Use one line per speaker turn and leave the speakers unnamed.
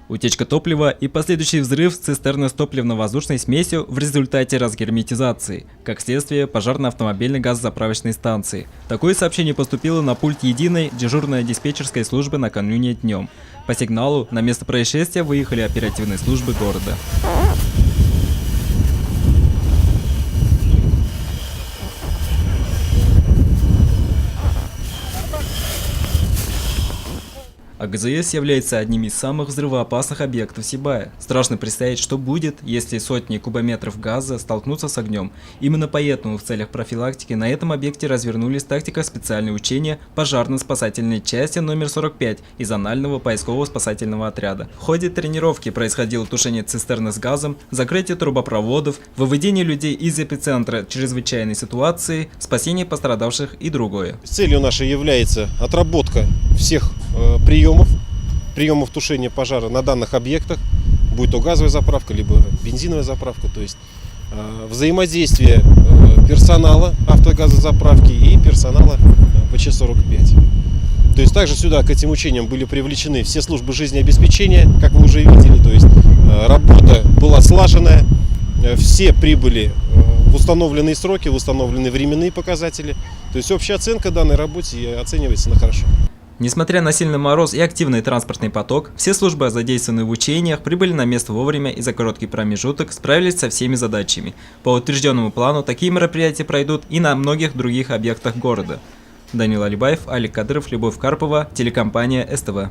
Утечка топлива и последующий взрыв цистерны с топливно-воздушной смесью в результате разгерметизации. Как следствие, пожар на автомобильной газозаправочной станции. Такое сообщение поступило на пульт единой дежурной диспетчерской службы накануне днем. По сигналу на место происшествия выехали оперативные службы города. АГЗС является одним из самых взрывоопасных объектов Сибая. Страшно представить, что будет, если сотни кубометров газа столкнутся с огнем. Именно поэтому в целях профилактики на этом объекте развернулись тактико-специальные учения пожарно-спасательной части номер 45 из анального поисково-спасательного отряда. В ходе тренировки происходило тушение цистерны с газом, закрытие трубопроводов, выведение людей из эпицентра чрезвычайной ситуации, спасение пострадавших и другое.
Целью нашей является отработка всех приемов тушения пожара на данных объектах, будь то газовая заправка, либо бензиновая заправка, то есть взаимодействие персонала автогазозаправки и персонала ПЧ-45. То есть также сюда к этим учениям были привлечены все службы жизнеобеспечения, как вы уже видели, то есть работа была слаженная, все прибыли в установленные сроки, в установленные временные показатели, то есть общая оценка данной работе оценивается на хорошо.
Несмотря на сильный мороз и активный транспортный поток, все службы, задействованные в учениях, прибыли на место вовремя и за короткий промежуток справились со всеми задачами. По утвержденному плану, такие мероприятия пройдут и на многих других объектах города. Данил Алибаев, Алик Кадыров, Любовь Карпова, телекомпания СТВ.